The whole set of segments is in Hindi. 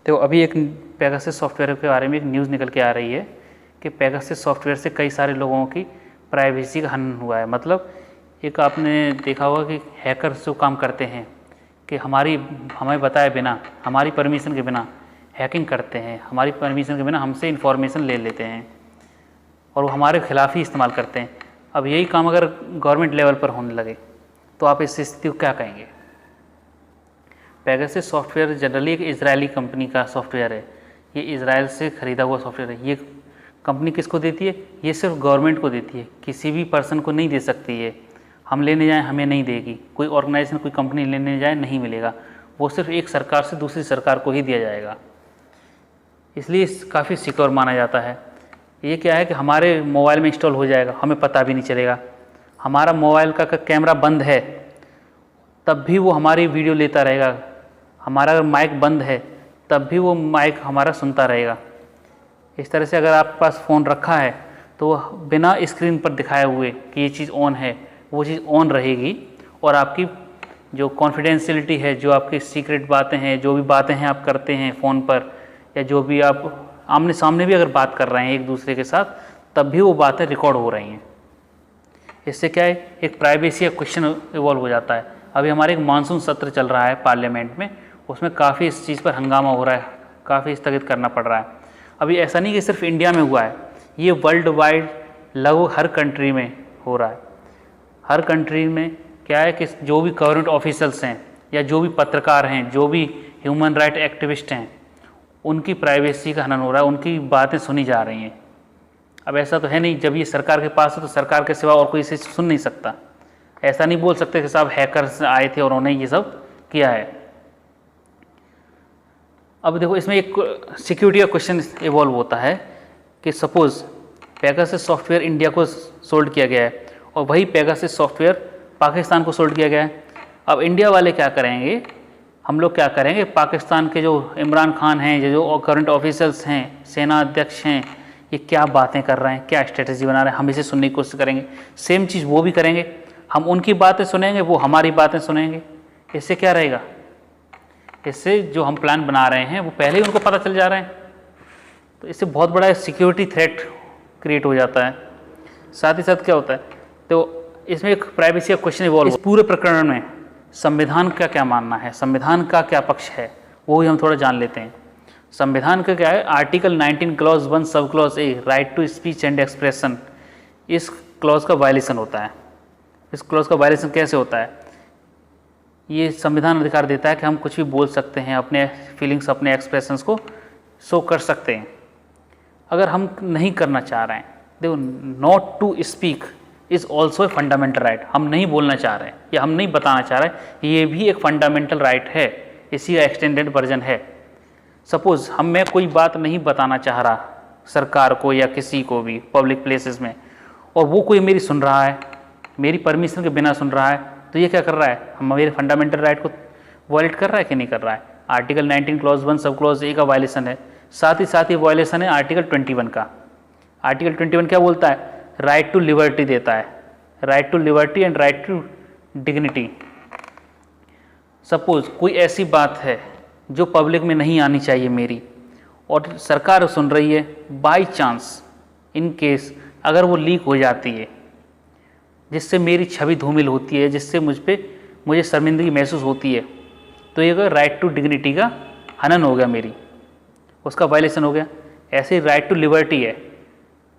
तो अभी एक पेगासस सॉफ्टवेयर के बारे में एक न्यूज़ निकल के आ रही है कि पेगासस सॉफ्टवेयर से कई सारे लोगों की प्राइवेसी का हनन हुआ है। मतलब एक आपने देखा होगा कि हैकर्स जो काम करते हैं कि हमें बताए बिना, हमारी परमिशन के बिना हैकिंग करते हैं, हमारी परमिशन के बिना हमसे इन्फॉर्मेशन ले लेते हैं और वो हमारे खिलाफ ही इस्तेमाल करते हैं। अब यही काम अगर गवर्नमेंट लेवल पर होने लगे तो आप इस स्थिति को क्या कहेंगे? पेगासस सॉफ्टवेयर जनरली एक इजरायली कंपनी का सॉफ्टवेयर है। ये इजराइल से ख़रीदा हुआ सॉफ्टवेयर है। ये कंपनी किसको देती है? ये सिर्फ गवर्नमेंट को देती है, किसी भी पर्सन को नहीं दे सकती है। हम लेने जाएं हमें नहीं देगी, कोई ऑर्गेनाइजेशन, कोई कंपनी लेने जाए नहीं मिलेगा। वो सिर्फ एक सरकार से दूसरी सरकार को ही दिया जाएगा, इसलिए काफ़ी सिक्योर माना जाता है। ये क्या है कि हमारे मोबाइल में इंस्टॉल हो जाएगा, हमें पता भी नहीं चलेगा। हमारा मोबाइल का कैमरा बंद है तब भी वो हमारी वीडियो लेता रहेगा। हमारा अगर माइक बंद है तब भी वो माइक हमारा सुनता रहेगा। इस तरह से अगर आपके पास फ़ोन रखा है तो वह बिना स्क्रीन पर दिखाए हुए कि ये चीज़ ऑन है, वो चीज़ ऑन रहेगी और आपकी जो कॉन्फिडेंशियलिटी है, जो आपकी सीक्रेट बातें हैं, जो भी बातें हैं आप करते हैं फ़ोन पर, या जो भी आप आमने सामने भी अगर बात कर रहे हैं एक दूसरे के साथ, तब भी वो बातें रिकॉर्ड हो रही हैं। इससे क्या है, एक प्राइवेसी का क्वेश्चन इवॉल्व हो जाता है। अभी हमारे एक मानसून सत्र चल रहा है पार्लियामेंट में, उसमें काफ़ी इस चीज़ पर हंगामा हो रहा है, काफ़ी स्थगित करना पड़ रहा है। अभी ऐसा नहीं कि सिर्फ इंडिया में हुआ है, ये वर्ल्ड वाइड लगभग हर कंट्री में हो रहा है। हर कंट्री में क्या है कि जो भी गवर्नमेंट ऑफिसल्स हैं या जो भी पत्रकार हैं, जो भी ह्यूमन राइट एक्टिविस्ट हैं, उनकी प्राइवेसी का हनन हो रहा है, उनकी बातें सुनी जा रही हैं। अब ऐसा तो है नहीं, जब ये सरकार के पास है तो सरकार के सिवा और कोई इसे सुन नहीं सकता। ऐसा नहीं बोल सकते कि साहब हैकर्स आए थे और उन्होंने ये सब किया है। अब देखो, इसमें एक सिक्योरिटी का क्वेश्चन इवॉल्व होता है कि सपोज़ पेगासस सॉफ्टवेयर इंडिया को सोल्ड किया गया है और वही पेगासस सॉफ्टवेयर पाकिस्तान को सोल्ड किया गया है। अब इंडिया वाले क्या करेंगे, हम लोग क्या करेंगे, पाकिस्तान के जो इमरान खान हैं, जो करंट ऑफिसर्स हैं, सेना अध्यक्ष हैं, ये क्या बातें कर रहे हैं, क्या स्ट्रेटजी बना रहे हैं, हम इसे सुनने की कोशिश करेंगे। सेम चीज़ वो भी करेंगे, हम उनकी बातें सुनेंगे, वो हमारी बातें सुनेंगे। इससे क्या रहेगा, इससे जो हम प्लान बना रहे हैं वो पहले ही उनको पता चल जा रहे हैं, तो इससे बहुत बड़ा सिक्योरिटी थ्रेट क्रिएट हो जाता है। साथ ही साथ क्या होता है, तो इसमें एक प्राइवेसी का क्वेश्चन इवॉल्व। इस पूरे प्रकरण में संविधान का क्या मानना है, संविधान का क्या पक्ष है, वो भी हम थोड़ा जान लेते हैं। संविधान का क्या है, आर्टिकल 19 क्लॉज 1 सब clause A, right to speech and expression, इस क्लॉज का वायलेशन होता है। इस क्लॉज का वायलेशन कैसे होता है, ये संविधान अधिकार देता है कि हम कुछ भी बोल सकते हैं, अपने फीलिंग्स, अपने एक्सप्रेशंस को शो कर सकते हैं। अगर हम नहीं करना चाह रहे हैं, देखो, not to speak is also a fundamental right. हम नहीं बोलना चाह रहे हैं या हम नहीं बताना चाह रहे, ये भी एक फंडामेंटल राइट है, इसी का एक्सटेंडेड वर्जन है। सपोज़ मैं कोई बात नहीं बताना चाह रहा सरकार को या किसी को भी पब्लिक प्लेसेस में, और वो कोई मेरी सुन रहा है, मेरी परमिशन के बिना सुन रहा है, तो ये क्या कर रहा है, हम मेरे फंडामेंटल राइट को वायलेट कर रहा है कि नहीं कर रहा है। आर्टिकल 19 क्लॉज 1 सब क्लॉज ए का वायलेशन है। साथ ही वायलेशन है आर्टिकल 21 का। आर्टिकल 21 क्या बोलता है, राइट टू लिबर्टी देता है, right to liberty and right to dignity. Suppose कोई ऐसी बात है जो पब्लिक में नहीं आनी चाहिए मेरी, और सरकार सुन रही है, बाई चांस इन केस अगर वो लीक हो जाती है, जिससे मेरी छवि धूमिल होती है, जिससे मुझे शर्मिंदगी महसूस होती है, तो ये राइट टू डिग्निटी का हनन हो गया, मेरी उसका वायलेशन हो गया। ऐसे ही राइट टू लिबर्टी है,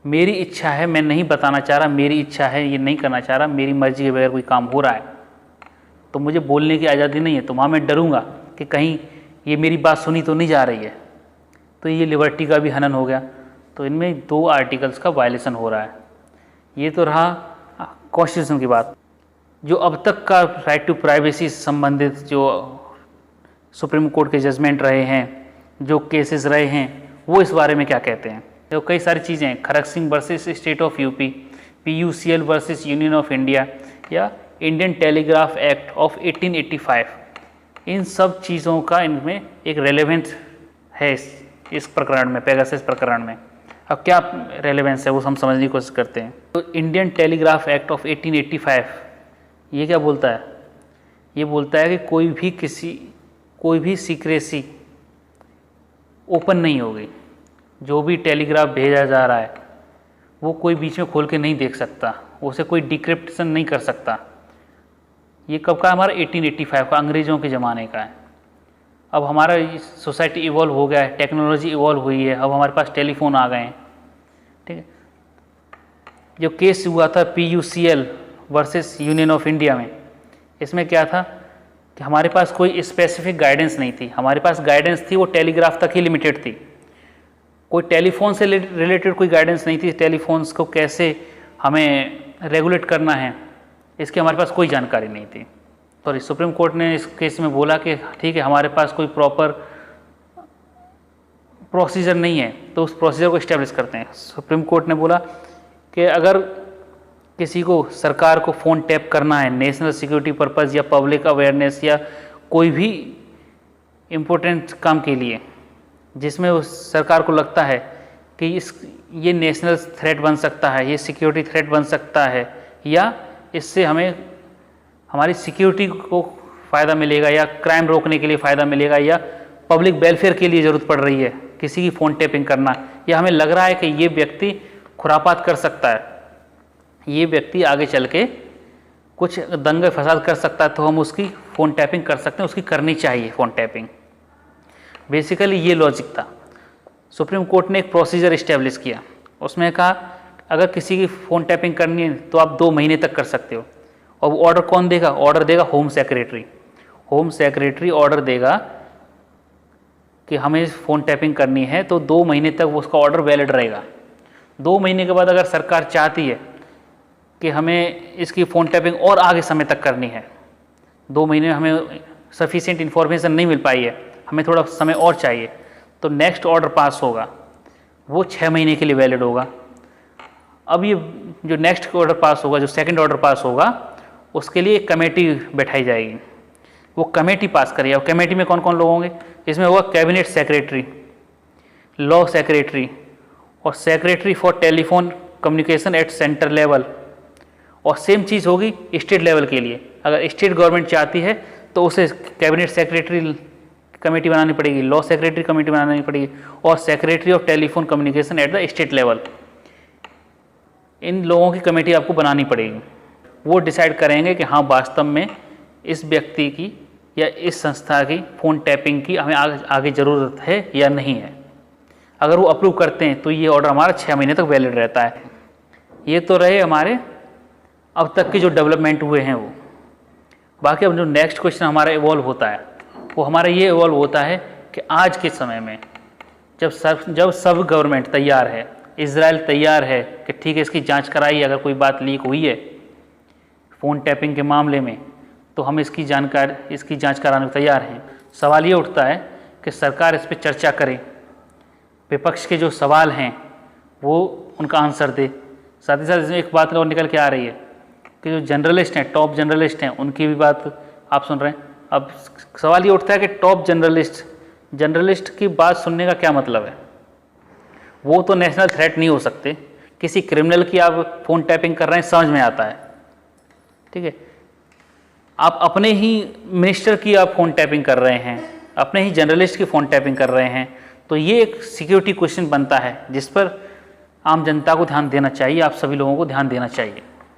मेरी इच्छा है, मैं नहीं बताना चाह रहा, मेरी इच्छा है, ये नहीं करना चाह रहा, मेरी मर्जी के बगैर कोई काम हो रहा है, तो मुझे बोलने की आज़ादी नहीं है, तो वहाँ मैं डरूंगा कि कहीं ये मेरी बात सुनी तो नहीं जा रही है, तो ये लिबर्टी का भी हनन हो गया। तो इनमें 2 आर्टिकल्स का वायलेशन हो रहा है। ये तो रहा कॉन्स्टिट्यूशन की बात। जो अब तक का राइट टू प्राइवेसी से संबंधित जो सुप्रीम कोर्ट के जजमेंट रहे हैं, जो केसेस रहे हैं, वो इस बारे में क्या कहते हैं। तो कई सारी चीज़ें हैं, Kharag Singh versus state of UP, PUCL versus union of India, या इंडियन टेलीग्राफ एक्ट ऑफ 1885, इन सब चीज़ों का इनमें एक रेलेवेंस है इस प्रकरण में, पेगासस प्रकरण में। अब क्या रेलेवेंस है वो हम समझने की कोशिश करते हैं। तो इंडियन टेलीग्राफ एक्ट ऑफ 1885 ये क्या बोलता है, ये बोलता है कि कोई भी सीक्रेसी ओपन नहीं होगी। जो भी टेलीग्राफ भेजा जा रहा है वो कोई बीच में खोल के नहीं देख सकता, उसे कोई डिक्रिप्शन नहीं कर सकता। ये कब का? हमारा 1885 का, अंग्रेज़ों के ज़माने का है। अब हमारा सोसाइटी इवॉल्व हो गया है, टेक्नोलॉजी इवॉल्व हुई है, अब हमारे पास टेलीफोन आ गए हैं। ठीक है, जो केस हुआ था PUCL versus union of India में, इसमें क्या था कि हमारे पास कोई स्पेसिफिक गाइडेंस नहीं थी। हमारे पास गाइडेंस थी वो टेलीग्राफ तक ही लिमिटेड थी, कोई टेलीफोन से रिलेटेड कोई गाइडेंस नहीं थी। टेलीफोन्स को कैसे हमें रेगुलेट करना है इसकी हमारे पास कोई जानकारी नहीं थी। तो सुप्रीम कोर्ट ने इस केस में बोला कि ठीक है, हमारे पास कोई प्रॉपर प्रोसीजर नहीं है, तो उस प्रोसीजर को इस्टेब्लिश करते हैं। सुप्रीम कोर्ट ने बोला कि अगर किसी को, सरकार को फ़ोन टैप करना है नेशनल सिक्योरिटी पर्पज़ या पब्लिक अवेयरनेस या कोई भी इम्पोर्टेंट काम के लिए, जिसमें उस सरकार को लगता है कि ये नेशनल थ्रेट बन सकता है, ये सिक्योरिटी थ्रेट बन सकता है, या इससे हमें हमारी सिक्योरिटी को फ़ायदा मिलेगा, या क्राइम रोकने के लिए फ़ायदा मिलेगा, या पब्लिक वेलफेयर के लिए ज़रूरत पड़ रही है किसी की फ़ोन टैपिंग करना, या हमें लग रहा है कि ये व्यक्ति खुरापात कर सकता है, ये व्यक्ति आगे चल के कुछ दंगे फसाद कर सकता है, तो हम उसकी फ़ोन टैपिंग कर सकते हैं, उसकी करनी चाहिए फ़ोन टैपिंग। बेसिकली ये लॉजिक था। सुप्रीम कोर्ट ने एक प्रोसीजर इस्टेब्लिश किया, उसमें कहा अगर किसी की फ़ोन टैपिंग करनी है तो आप 2 महीने तक कर सकते हो। और वो ऑर्डर कौन देगा? ऑर्डर देगा home secretary. Home secretary order देगा कि हमें फ़ोन टैपिंग करनी है, तो 2 महीने तक वो उसका ऑर्डर वैलिड रहेगा। 2 महीने के बाद अगर सरकार चाहती है कि हमें इसकी फ़ोन टैपिंग और आगे समय तक करनी है, 2 महीने हमें सफिशिएंट इन्फॉर्मेशन नहीं मिल पाई है, हमें थोड़ा समय और चाहिए, तो नेक्स्ट ऑर्डर पास होगा, वो 6 महीने के लिए वैलिड होगा। अब ये जो नेक्स्ट ऑर्डर पास होगा, जो सेकंड ऑर्डर पास होगा, उसके लिए एक कमेटी बैठाई जाएगी, वो कमेटी पास करेगी। और कमेटी में कौन कौन लोग होंगे? इसमें होगा कैबिनेट सेक्रेटरी, लॉ सेक्रेटरी और secretary for telephone communication at centre level. और सेम चीज़ होगी स्टेट लेवल के लिए। अगर स्टेट गवर्नमेंट चाहती है तो उसे कैबिनेट सेक्रेटरी कमेटी बनानी पड़ेगी, लॉ सेक्रेटरी कमेटी बनानी पड़ेगी, और secretary of telephone communication at the state level. इन लोगों की कमेटी आपको बनानी पड़ेगी। वो डिसाइड करेंगे कि हाँ, वास्तव में इस व्यक्ति की या इस संस्था की फ़ोन टैपिंग की हमें आगे ज़रूरत है या नहीं है। अगर वो अप्रूव करते हैं तो ये ऑर्डर हमारा 6 महीने तक वैलिड रहता है। ये तो रहे हमारे अब तक के जो डेवलपमेंट हुए हैं वो। बाकी अब जो नेक्स्ट क्वेश्चन हमारा इवॉल्व होता है वो हमारा ये इवॉल्व होता है कि आज के समय में जब सब गवर्नमेंट तैयार है, इजराइल तैयार है कि ठीक है इसकी जांच कराइए, अगर कोई बात लीक हुई है फ़ोन टैपिंग के मामले में तो हम इसकी जांच कराने को तैयार हैं। सवाल ये उठता है कि सरकार इस पर चर्चा करे, विपक्ष के जो सवाल हैं वो उनका आंसर दे। साथ ही साथ इसमें एक बात और निकल के आ रही है कि जो जर्नलिस्ट हैं, टॉप जर्नलिस्ट हैं, उनकी भी बात आप सुन रहे हैं। अब सवाल ये उठता है कि टॉप जर्नलिस्ट की बात सुनने का क्या मतलब है? वो तो नेशनल थ्रेट नहीं हो सकते। किसी क्रिमिनल की आप फ़ोन टैपिंग कर रहे हैं, समझ में आता है, ठीक है। आप अपने ही मिनिस्टर की आप फ़ोन टैपिंग कर रहे हैं, अपने ही जर्नलिस्ट की फ़ोन टैपिंग कर रहे हैं, तो ये एक सिक्योरिटी क्वेश्चन बनता है जिस पर आम जनता को ध्यान देना चाहिए, आप सभी लोगों को ध्यान देना चाहिए।